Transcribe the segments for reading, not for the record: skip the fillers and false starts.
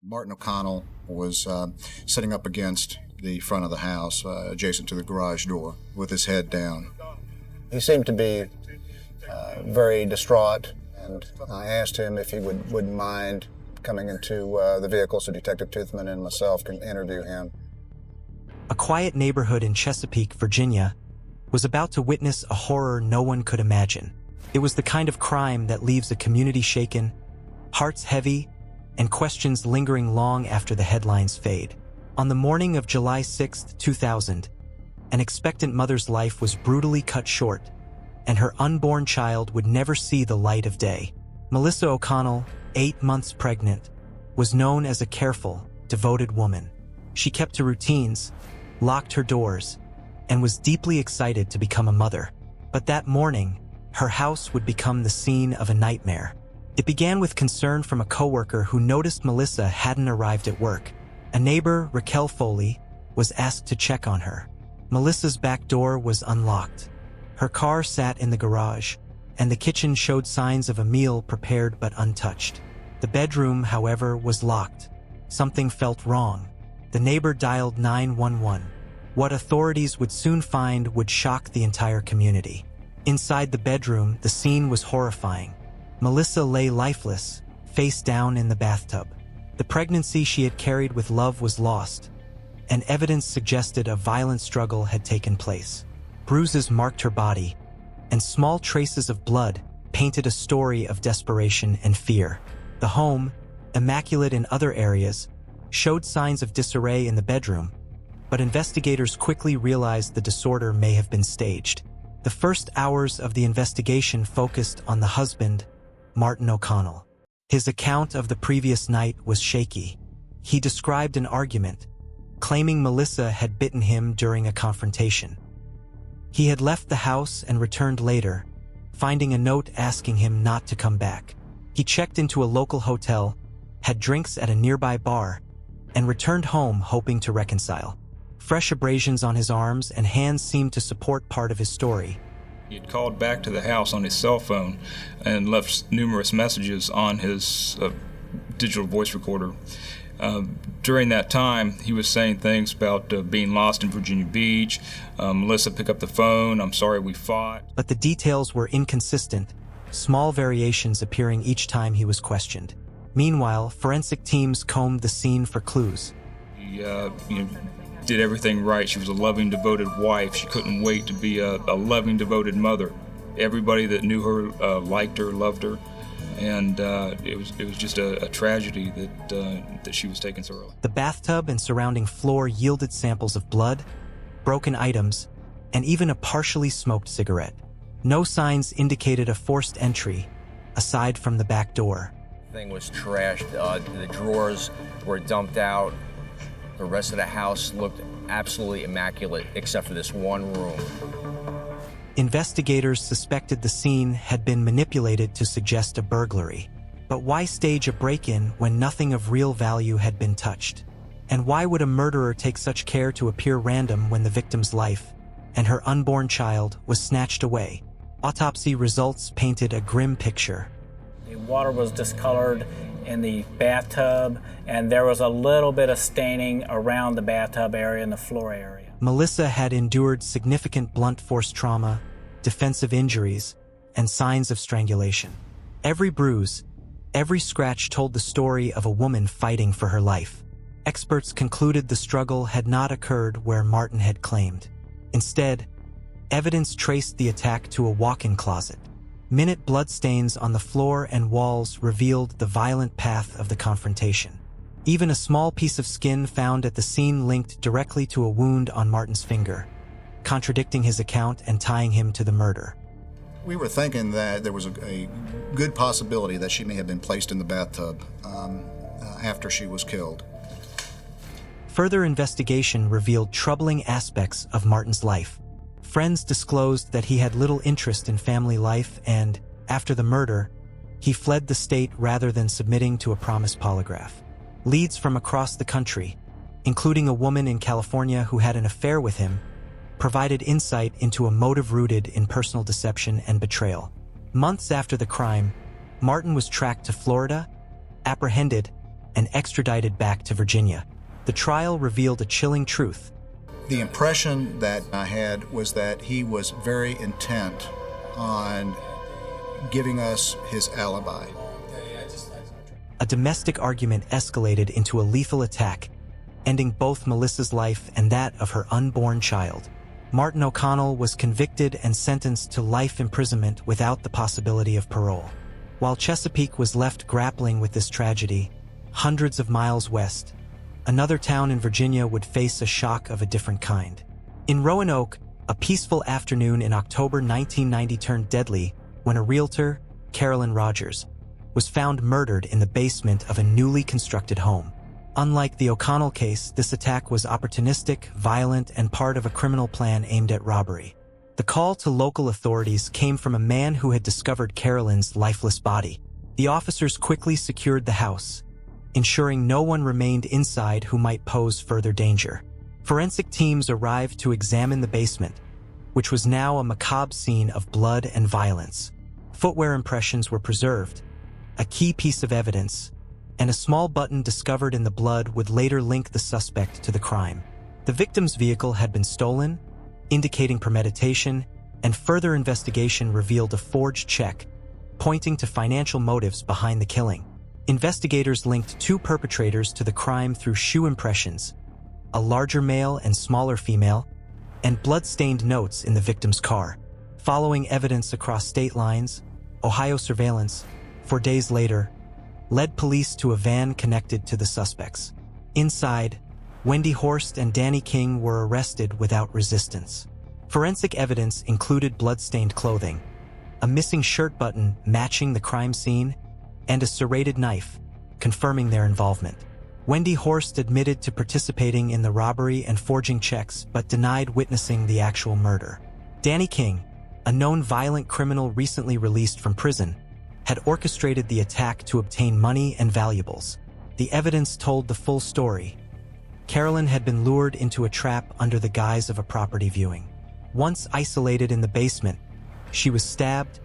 Martin O'Connell was sitting up against the front of the house, adjacent to the garage door, with his head down. He seemed to be very distraught, and I asked him if he wouldn't mind coming into the vehicle so Detective Toothman and myself can interview him. A quiet neighborhood in Chesapeake, Virginia, was about to witness a horror no one could imagine. It was the kind of crime that leaves a community shaken, hearts heavy, and questions lingering long after the headlines fade. On the morning of July 6, 2000, an expectant mother's life was brutally cut short, and her unborn child would never see the light of day. Melissa O'Connell, 8 months pregnant, was known as a careful, devoted woman. She kept to routines, locked her doors, and was deeply excited to become a mother. But that morning, her house would become the scene of a nightmare. It began with concern from a coworker who noticed Melissa hadn't arrived at work. A neighbor, Raquel Foley, was asked to check on her. Melissa's back door was unlocked. Her car sat in the garage, and the kitchen showed signs of a meal prepared but untouched. The bedroom, however, was locked. Something felt wrong. The neighbor dialed 911. What authorities would soon find would shock the entire community. Inside the bedroom, the scene was horrifying. Melissa lay lifeless, face down in the bathtub. The pregnancy she had carried with love was lost, and evidence suggested a violent struggle had taken place. Bruises marked her body, and small traces of blood painted a story of desperation and fear. The home, immaculate in other areas, showed signs of disarray in the bedroom, but investigators quickly realized the disorder may have been staged. The first hours of the investigation focused on the husband, Martin O'Connell. His account of the previous night was shaky. He described an argument, claiming Melissa had bitten him during a confrontation. He had left the house and returned later, finding a note asking him not to come back. He checked into a local hotel, had drinks at a nearby bar, and returned home hoping to reconcile. Fresh abrasions on his arms and hands seemed to support part of his story. He had called back to the house on his cell phone and left numerous messages on his digital voice recorder. During that time, he was saying things about being lost in Virginia Beach. Melissa, pick up the phone. I'm sorry we fought. But the details were inconsistent, small variations appearing each time he was questioned. Meanwhile, forensic teams combed the scene for clues. He did everything right. She was a loving, devoted wife. She couldn't wait to be a loving, devoted mother. Everybody that knew her liked her, loved her, and it was just a tragedy that she was taken so early. The bathtub and surrounding floor yielded samples of blood, broken items, and even a partially smoked cigarette. No signs indicated a forced entry, aside from the back door. The thing was trashed. The drawers were dumped out. The rest of the house looked absolutely immaculate, except for this one room. Investigators suspected the scene had been manipulated to suggest a burglary. But why stage a break-in when nothing of real value had been touched? And why would a murderer take such care to appear random when the victim's life and her unborn child was snatched away? Autopsy results painted a grim picture. The water was discolored in the bathtub, and there was a little bit of staining around the bathtub area and the floor area. Melissa had endured significant blunt force trauma, defensive injuries, and signs of strangulation. Every bruise, every scratch told the story of a woman fighting for her life. Experts concluded the struggle had not occurred where Martin had claimed. Instead, evidence traced the attack to a walk-in closet. Minute bloodstains on the floor and walls revealed the violent path of the confrontation. Even a small piece of skin found at the scene linked directly to a wound on Martin's finger, contradicting his account and tying him to the murder. We were thinking that there was a good possibility that she may have been placed in the bathtub after she was killed. Further investigation revealed troubling aspects of Martin's life. Friends disclosed that he had little interest in family life and, after the murder, he fled the state rather than submitting to a promised polygraph. Leads from across the country, including a woman in California who had an affair with him, provided insight into a motive rooted in personal deception and betrayal. Months after the crime, Martin was tracked to Florida, apprehended, and extradited back to Virginia. The trial revealed a chilling truth. The impression that I had was that he was very intent on giving us his alibi. A domestic argument escalated into a lethal attack, ending both Melissa's life and that of her unborn child. Martin O'Connell was convicted and sentenced to life imprisonment without the possibility of parole. While Chesapeake was left grappling with this tragedy, hundreds of miles west, another town in Virginia would face a shock of a different kind. In Roanoke, a peaceful afternoon in October 1990 turned deadly when a realtor, Carolyn Rogers, was found murdered in the basement of a newly constructed home. Unlike the O'Connell case, this attack was opportunistic, violent, and part of a criminal plan aimed at robbery. The call to local authorities came from a man who had discovered Carolyn's lifeless body. The officers quickly secured the house, ensuring no one remained inside who might pose further danger. Forensic teams arrived to examine the basement, which was now a macabre scene of blood and violence. Footwear impressions were preserved, a key piece of evidence, and a small button discovered in the blood would later link the suspect to the crime. The victim's vehicle had been stolen, indicating premeditation, and further investigation revealed a forged check, pointing to financial motives behind the killing. Investigators linked two perpetrators to the crime through shoe impressions, a larger male and smaller female, and blood-stained notes in the victim's car. Following evidence across state lines, Ohio surveillance, 4 days later, led police to a van connected to the suspects. Inside, Wendy Horst and Danny King were arrested without resistance. Forensic evidence included blood-stained clothing, a missing shirt button matching the crime scene, and a serrated knife, confirming their involvement. Wendy Horst admitted to participating in the robbery and forging checks, but denied witnessing the actual murder. Danny King, a known violent criminal recently released from prison, had orchestrated the attack to obtain money and valuables. The evidence told the full story. Carolyn had been lured into a trap under the guise of a property viewing. Once isolated in the basement, she was stabbed,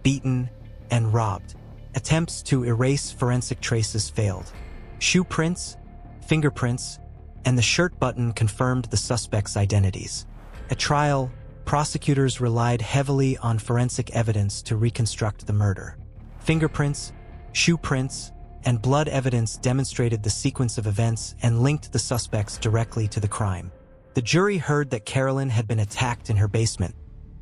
beaten, and robbed. Attempts to erase forensic traces failed. Shoe prints, fingerprints, and the shirt button confirmed the suspects' identities. At trial, prosecutors relied heavily on forensic evidence to reconstruct the murder. Fingerprints, shoe prints, and blood evidence demonstrated the sequence of events and linked the suspects directly to the crime. The jury heard that Carolyn had been attacked in her basement,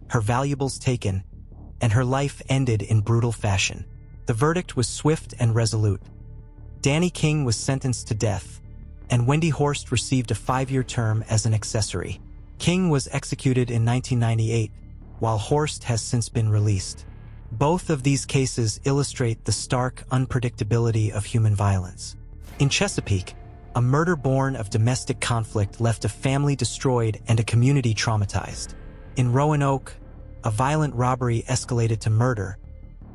her valuables taken, and her life ended in brutal fashion. The verdict was swift and resolute. Danny King was sentenced to death, and Wendy Horst received a 5-year term as an accessory. King was executed in 1998, while Horst has since been released. Both of these cases illustrate the stark unpredictability of human violence. In Chesapeake, a murder born of domestic conflict left a family destroyed and a community traumatized. In Roanoke, a violent robbery escalated to murder,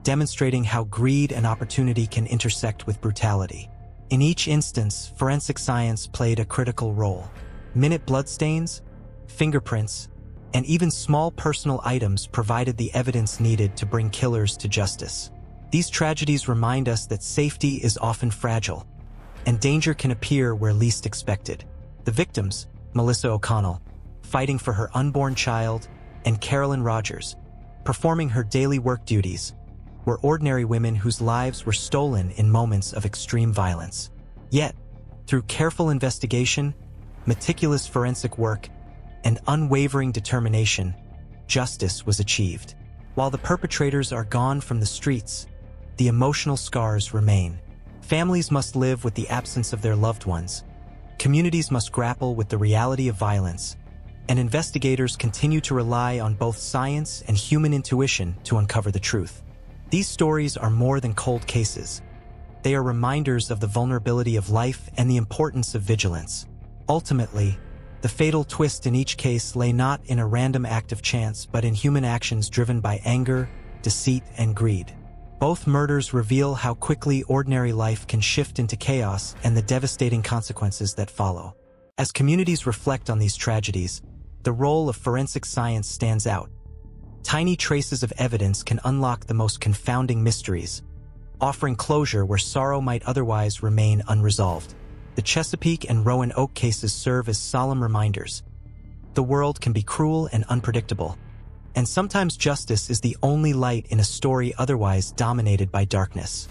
demonstrating how greed and opportunity can intersect with brutality. In each instance, forensic science played a critical role. Minute bloodstains, fingerprints, and even small personal items provided the evidence needed to bring killers to justice. These tragedies remind us that safety is often fragile, and danger can appear where least expected. The victims, Melissa O'Connell, fighting for her unborn child, and Carolyn Rogers, performing her daily work duties, were ordinary women whose lives were stolen in moments of extreme violence. Yet, through careful investigation, meticulous forensic work, and unwavering determination, justice was achieved. While the perpetrators are gone from the streets, the emotional scars remain. Families must live with the absence of their loved ones. Communities must grapple with the reality of violence, and investigators continue to rely on both science and human intuition to uncover the truth. These stories are more than cold cases. They are reminders of the vulnerability of life and the importance of vigilance. Ultimately, the fatal twist in each case lay not in a random act of chance, but in human actions driven by anger, deceit, and greed. Both murders reveal how quickly ordinary life can shift into chaos and the devastating consequences that follow. As communities reflect on these tragedies, the role of forensic science stands out. Tiny traces of evidence can unlock the most confounding mysteries, offering closure where sorrow might otherwise remain unresolved. The Chesapeake and Roanoke cases serve as solemn reminders. The world can be cruel and unpredictable, and sometimes justice is the only light in a story otherwise dominated by darkness.